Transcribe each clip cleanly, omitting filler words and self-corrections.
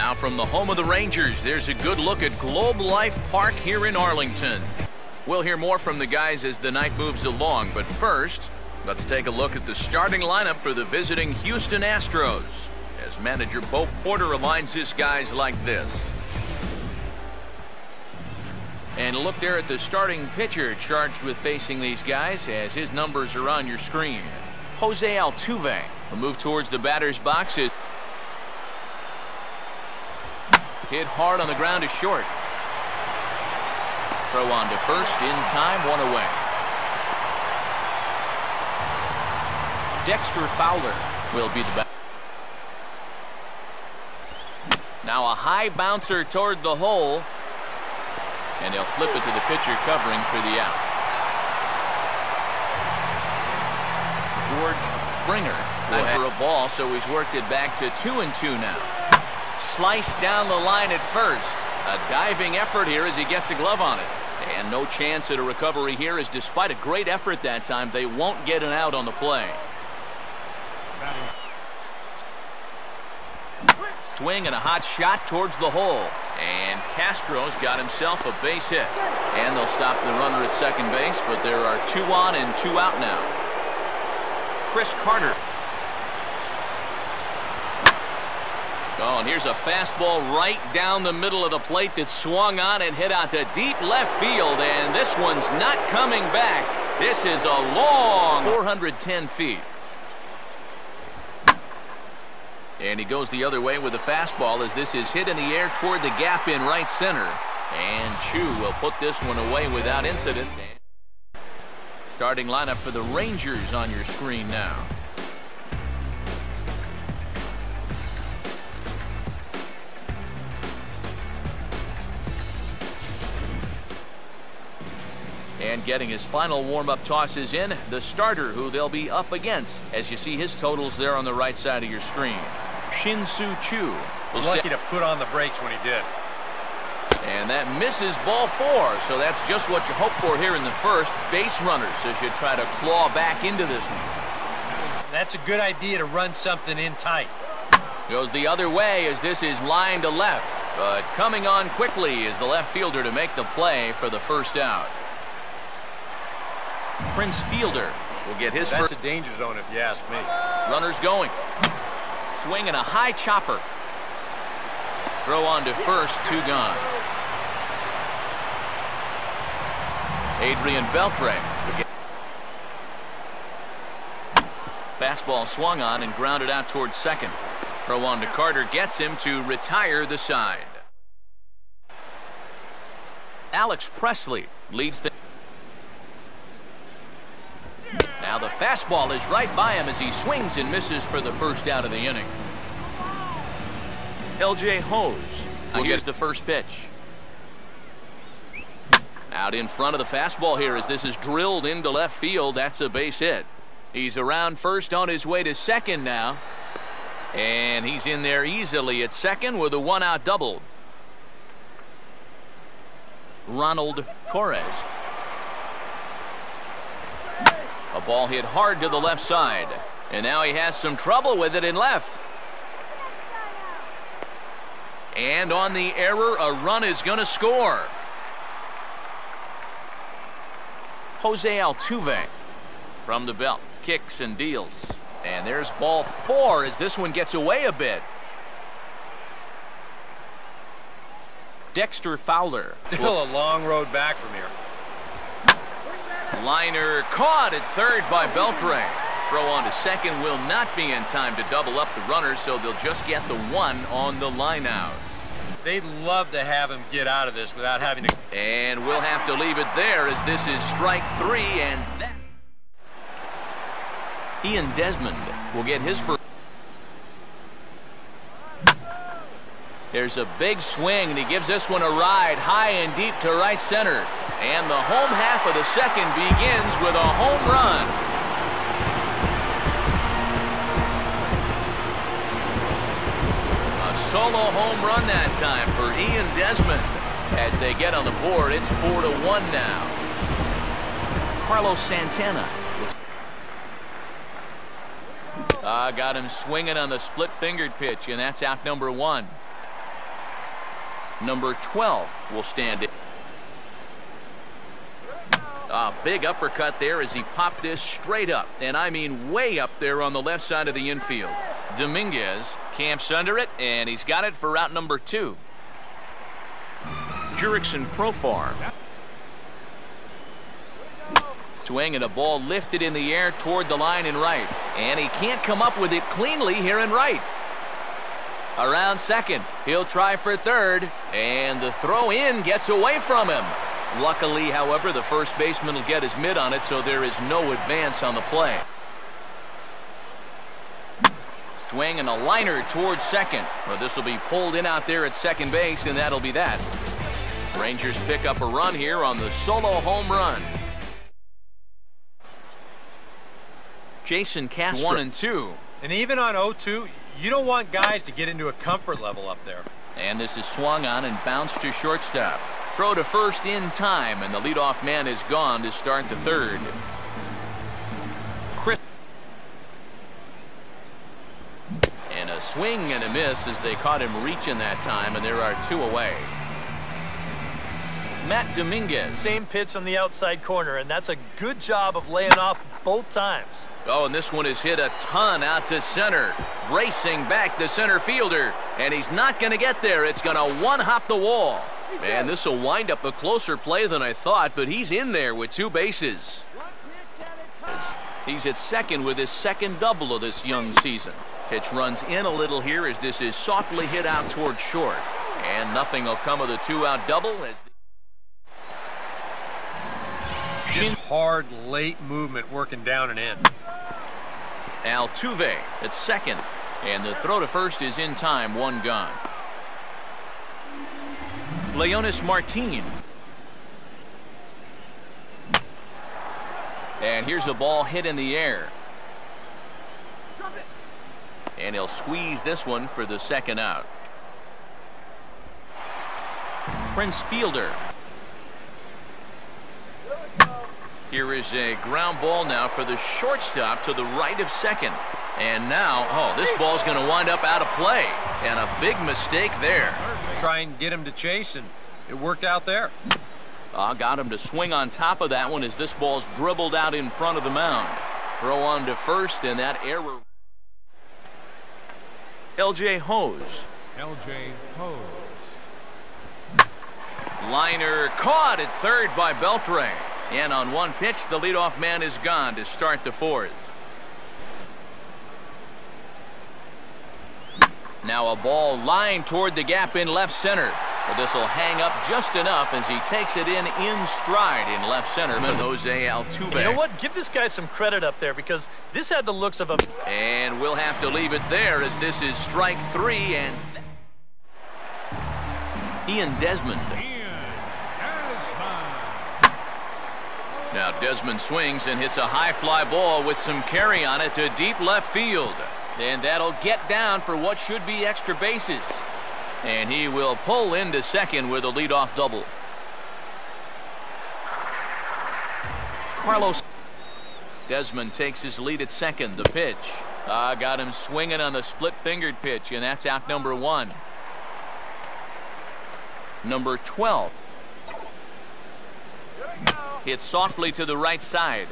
Now from the home of the Rangers, there's a good look at Globe Life Park here in Arlington. We'll hear more from the guys as the night moves along, but first, let's take a look at the starting lineup for the visiting Houston Astros, as manager Bo Porter aligns his guys like this. And look there at the starting pitcher charged with facing these guys, as his numbers are on your screen. Jose Altuve will move towards the batter's box. Hit hard on the ground is short. Throw on to first, in time, one away. Dexter Fowler will be the batter. Now a high bouncer toward the hole, and they'll flip it to the pitcher covering for the out. George Springer will for a ball, so he's worked it back to 2-2 now. Sliced down the line at first. A diving effort here as he gets a glove on it. And no chance at a recovery here, as despite a great effort that time, they won't get an out on the play. Swing and a hot shot towards the hole. And Castro's got himself a base hit. And they'll stop the runner at second base, but there are 2 on and 2 out now. Chris Carter. Oh, and here's a fastball right down the middle of the plate that swung on and hit out to deep left field, and this one's not coming back. This is a long 410 feet. And he goes the other way with a fastball, as this is hit in the air toward the gap in right center. And Choo will put this one away without incident. Starting lineup for the Rangers on your screen now. And getting his final warm-up tosses in, the starter who they'll be up against, as you see his totals there on the right side of your screen. Soo-Choo. Lucky to put on the brakes when he did. And that misses ball 4, so that's just what you hope for here in the first. Base runners as you try to claw back into this one. That's a good idea to run something in tight. Goes the other way as this is lined to left, but coming on quickly is the left fielder to make the play for the first out. Prince Fielder will get his first. That's a danger zone if you ask me. Runners going. Swing and a high chopper. Throw on to first, 2 gone. Adrian Beltre. Fastball swung on and grounded out towards second. Throw on to Carter gets him to retire the side. Alex Presley leads the. Now the fastball is right by him as he swings and misses for the first out of the inning. LJ Hose. Here's the first pitch. Out in front of the fastball here as this is drilled into left field. That's a base hit. He's around first on his way to second now. And he's in there easily at second with a 1-out double. Ronald Torres. A ball hit hard to the left side. And now he has some trouble with it in left. And on the error, a run is going to score. Jose Altuve from the belt. Kicks and deals. And there's ball 4 as this one gets away a bit. Dexter Fowler. Still a long road back from here. Liner caught at third by Beltre. Throw on to second will not be in time to double up the runners, so they'll just get the 1 on the line out. They'd love to have him get out of this without having to. And we'll have to leave it there as this is strike 3, and that. Ian Desmond will get his first. There's a big swing, and he gives this one a ride high and deep to right center. And the home half of the second begins with a home run. A solo home run that time for Ian Desmond. As they get on the board, it's 4-1 now. Carlos Santana. Got him swinging on the split-fingered pitch, and that's out number 1. Number 12 will stand in. A big uppercut there as he popped this straight up, and I mean way up there on the left side of the infield. Dominguez camps under it, and he's got it for route number 2. Jurickson Profar. Swing and a ball lifted in the air toward the line in right, and he can't come up with it cleanly here in right. Around second, he'll try for third, and the throw in gets away from him. Luckily, however, the first baseman will get his mitt on it, so there is no advance on the play. Swing and a liner towards second. Well, this will be pulled in out there at second base, and that'll be that. Rangers pick up a run here on the solo home run. Jason Castro. 1-2. And even on 0-2, you don't want guys to get into a comfort level up there. And this is swung on and bounced to shortstop. Throw to first in time, and the leadoff man is gone to start the third. Chris. And a swing and a miss as they caught him reaching that time, and there are 2 away. Matt Dominguez. Same pitch on the outside corner, and that's a good job of laying off both times. Oh, and this one is hit a ton out to center. Racing back the center fielder, and he's not going to get there. It's going to one-hop the wall. Man, this will wind up a closer play than I thought, but he's in there with 2 bases. He's at second with his second double of this young season. Pitch runs in a little here as this is softly hit out towards short. And nothing will come of the 2-out double as just hard late movement working down and in. Altuve at second, and the throw to first is in time, 1 gone. Leonis Martin. And here's a ball hit in the air. And he'll squeeze this one for the second out. Prince Fielder. Here is a ground ball now for the shortstop to the right of second. And now, oh, this ball's going to wind up out of play. And a big mistake there. Try and get him to chase, and it worked out there. Got him to swing on top of that one as this ball's dribbled out in front of the mound. Throw on to first, and that error. L.J. Hose. L.J. Hose. Liner caught at third by Beltre. And on one pitch, the leadoff man is gone to start the fourth. Now a ball lined toward the gap in left center. But this will hang up just enough as he takes it in stride in left center. Jose Altuve. You know what? Give this guy some credit up there because this had the looks of a... And we'll have to leave it there as this is strike 3 and... Ian Desmond. Now Desmond swings and hits a high fly ball with some carry on it to deep left field. And that'll get down for what should be extra bases. And he will pull into second with a leadoff double. Carlos. Desmond takes his lead at second. The pitch. Got him swinging on the split-fingered pitch, and that's out number 1. Number 12. Hits softly to the right side.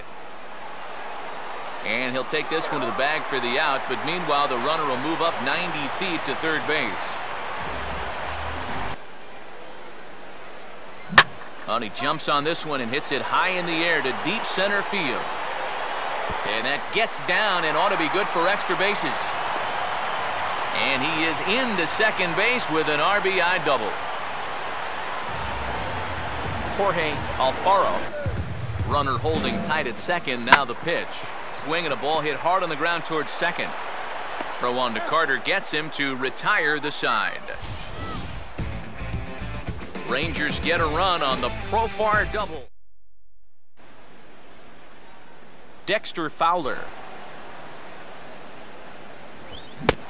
And he'll take this one to the bag for the out, but meanwhile the runner will move up 90 feet to third base. Well, he jumps on this one and hits it high in the air to deep center field. And that gets down and ought to be good for extra bases. And he is into second base with an RBI double. Jorge Alfaro. Runner holding tight at second. Now the pitch. Swing and a ball hit hard on the ground towards second. Throw on to Carter gets him to retire the side. Rangers get a run on the Profar double. Dexter Fowler.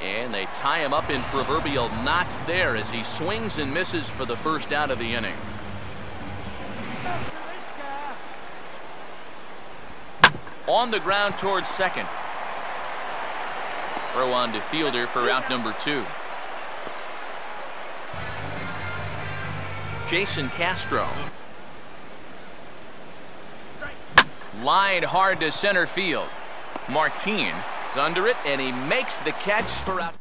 And they tie him up in proverbial knots there as he swings and misses for the first out of the inning. On the ground towards second. Throw on to Fielder for out number 2. Jason Castro. Lined hard to center field. Martin is under it, and he makes the catch for out.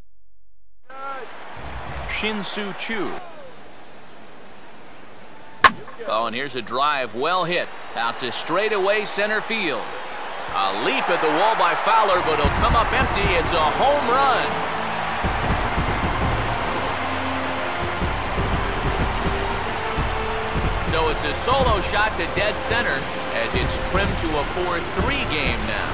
Soo-Choo. Oh, and here's a drive well hit out to straightaway center field. A leap at the wall by Fowler, but it'll come up empty. It's a home run. So it's a solo shot to dead center as it's trimmed to a 4-3 game now.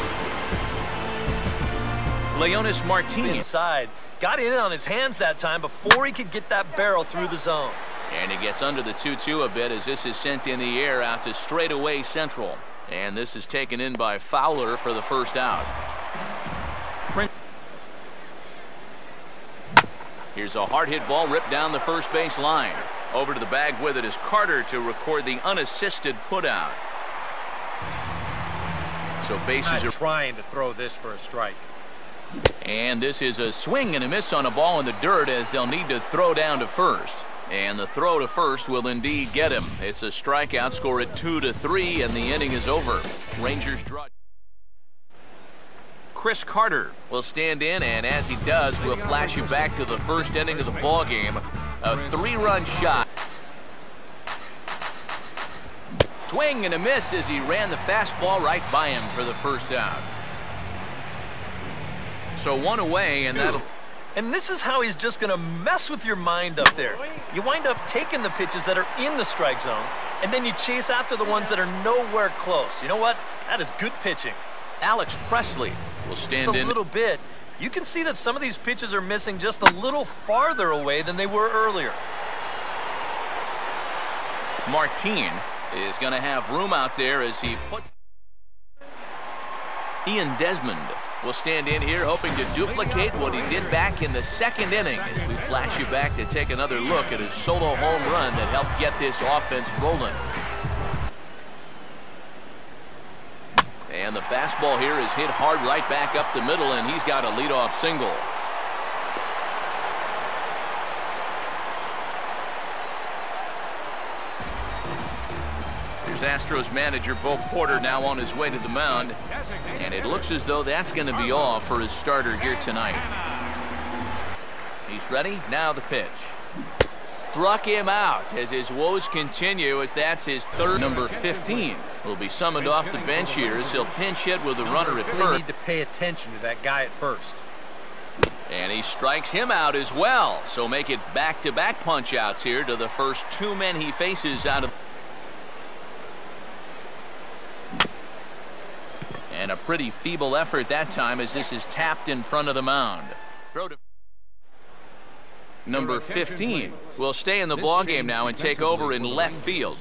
Leonis Martin inside. Got in on his hands that time before he could get that barrel through the zone. And he gets under the 2-2 a bit as this is sent in the air out to straightaway central. And this is taken in by Fowler for the first out. Here's a hard hit ball ripped down the first base line. Over to the bag with it is Carter to record the unassisted putout. So bases are trying to throw this for a strike. And this is a swing and a miss on a ball in the dirt as they'll need to throw down to first. And the throw to first will indeed get him. It's a strikeout, score at 2-3, and the inning is over. Rangers draw. Chris Carter will stand in, and as he does, we'll flash you back to the first inning of the ball game. A 3-run shot. Swing and a miss as he ran the fastball right by him for the first out. So one away, and that'll... And this is how he's just going to mess with your mind up there. You wind up taking the pitches that are in the strike zone, and then you chase after the ones that are nowhere close. You know what? That is good pitching. Alex Presley will stand in. A little bit. You can see that some of these pitches are missing just a little farther away than they were earlier. Martin is going to have room out there as he puts... Desmond will stand in here hoping to duplicate what he did back in the second inning as we flash you back to take another look at his solo home run that helped get this offense rolling. And the fastball here is hit hard right back up the middle, and he's got a leadoff single. Here's Astros manager Bo Porter now on his way to the mound, and it looks as though that's going to be all for his starter here tonight. He's ready. Now the pitch. Struck him out as his woes continue as that's his third. Number 15 will be summoned off the bench here as he'll pinch hit with the runner at first. Really need to pay attention to that guy at first. And he strikes him out as well. So make it back-to-back punch-outs here to the first two men he faces out of. And a pretty feeble effort that time as this is tapped in front of the mound. Throw to number 15 will stay in the ballgame now and take over in left field.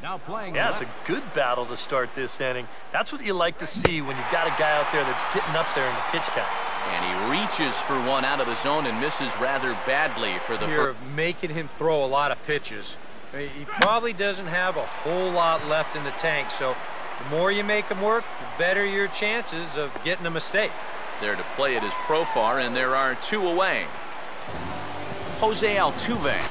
Yeah, it's a good battle to start this inning. That's what you like to see when you've got a guy out there that's getting up there in the pitch count. And he reaches for one out of the zone and misses rather badly for the first. Making him throw a lot of pitches. I mean, he probably doesn't have a whole lot left in the tank, so the more you make him work, the better your chances of getting a mistake. There to play it is Profar, and there are two away. Jose Altuve.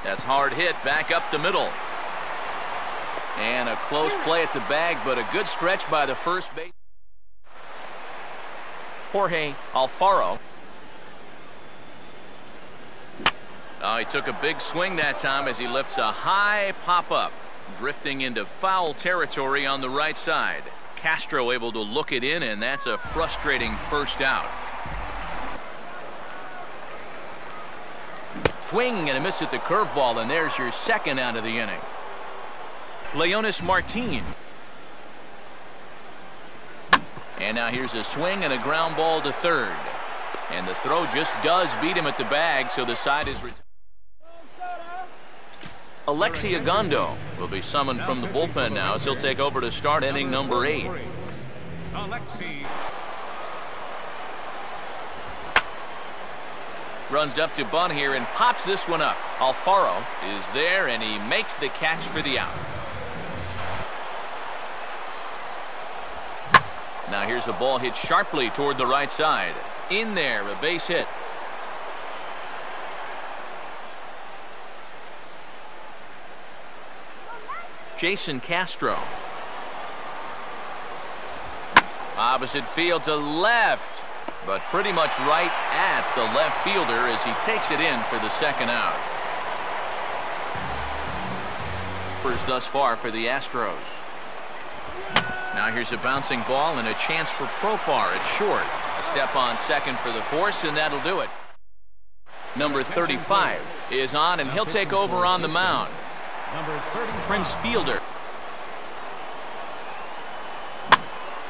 That's hard hit back up the middle. And a close play at the bag, but a good stretch by the first base. Jorge Alfaro. Oh, he took a big swing that time as he lifts a high pop-up, drifting into foul territory on the right side. Castro able to look it in, and that's a frustrating first out. Swing and a miss at the curveball, and there's your second out of the inning. Leonis Martin. And now here's a swing and a ground ball to third. And the throw just does beat him at the bag, so the side is retired. Alexi Agondo will be summoned from the bullpen now as he'll take over to start inning number 8. Runs up to bunt here and pops this one up. Alfaro is there, and he makes the catch for the out. Now here's a ball hit sharply toward the right side. In there, a base hit. Jason Castro. Opposite field to left, but pretty much right at the left fielder as he takes it in for the second out. First thus far for the Astros. Now here's a bouncing ball and a chance for Profar at short. A step on second for the force, and that'll do it. Number 35 is on, and he'll take over on the mound. Prince Fielder.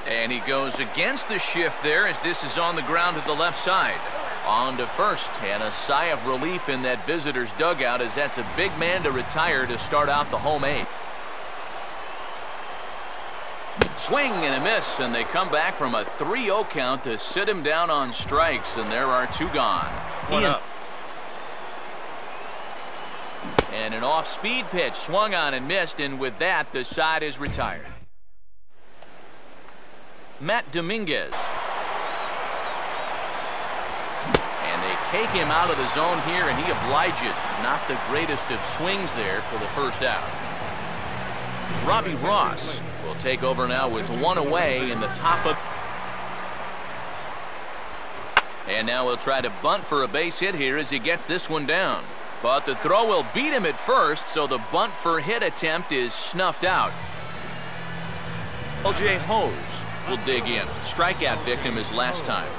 And he goes against the shift there as this is on the ground at the left side. On to first, and a sigh of relief in that visitor's dugout as that's a big man to retire to start out the home eighth. Swing and a miss, and they come back from a 3-0 count to sit him down on strikes, and there are two gone. And an off-speed pitch swung on and missed, and with that the side is retired. Matt Dominguez. And they take him out of the zone here, and he obliges. Not the greatest of swings there for the first out. Robbie Ross will take over now with one away in the top of. And now he'll try to bunt for a base hit here as he gets this one down. But the throw will beat him at first, so the bunt for hit attempt is snuffed out. L.J. Hose will dig in. Strikeout victim his last time.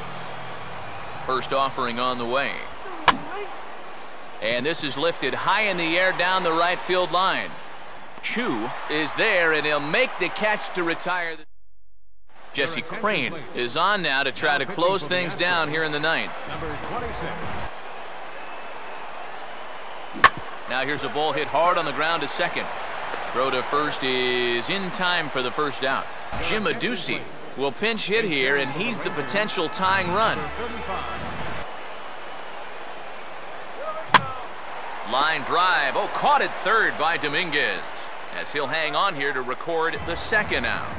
First offering on the way. And this is lifted high in the air down the right field line. Choo is there, and he'll make the catch to retire. Jesse Crane is on now to try to close things down here in the ninth. Now here's a ball hit hard on the ground to second. Throw to first is in time for the first out. Jim Adduci will pinch hit here, and he's the potential tying run. Line drive. Oh, caught at third by Dominguez, as he'll hang on here to record the second out.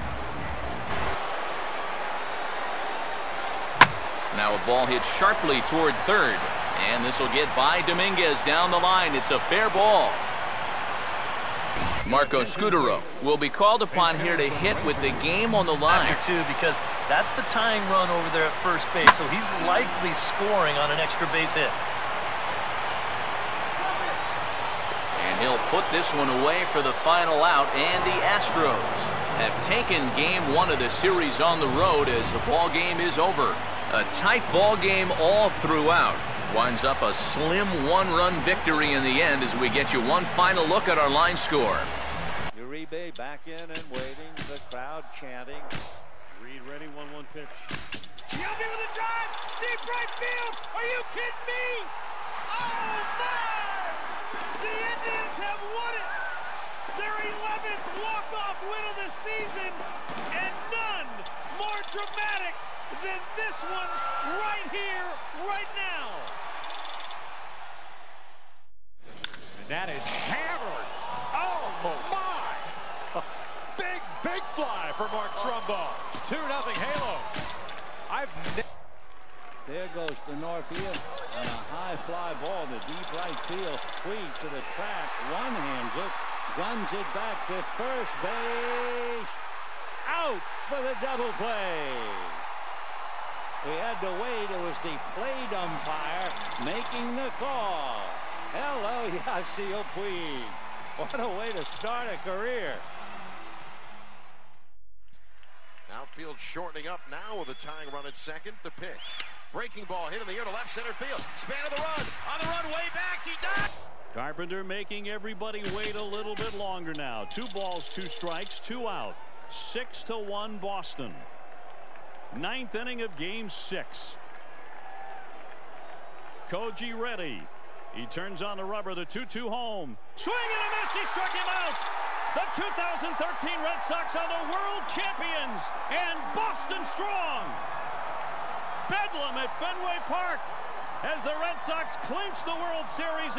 Now a ball hit sharply toward third, and this will get by Dominguez down the line. It's a fair ball. Marco Scudero will be called upon here to hit with the game on the line. After two, because that's the tying run over there at first base, so he's likely scoring on an extra base hit. And he'll put this one away for the final out, and the Astros have taken game one of the series on the road as the ball game is over. A tight ball game all throughout. Winds up a slim one-run victory in the end as we get you one final look at our line score. Uribe back in and waiting, the crowd chanting. Reed ready, 1-1 pitch. Giambi with a drive, deep right field. Are you kidding me? Oh my! The Indians have won it. Their 11th walk-off win of the season, and none more dramatic than this one right here, right now. And that is hammered. Oh my! Big fly for Mark Trumbo. 2-0 Halo. There goes the north field on a high fly ball to deep right field. Puig to the track, one-hands it, guns it back to first base. Out for the double play. We had to wait. It was the plate umpire making the call. Hello, Yasiel Puig. What a way to start a career. Outfield shortening up now with a tying run at second. The pitch. Breaking ball hit in the air to left center field. Span of the run. On the run, way back. He died. Carpenter making everybody wait a little bit longer now. 2 balls, 2 strikes, 2 out. 6-1 Boston. 9th inning of game 6. Koji ready. He turns on the rubber. The 2-2 home. Swing and a miss. He struck him out. The 2013 Red Sox are the world champions, and Boston strong. Bedlam at Fenway Park as the Red Sox clinch the World Series.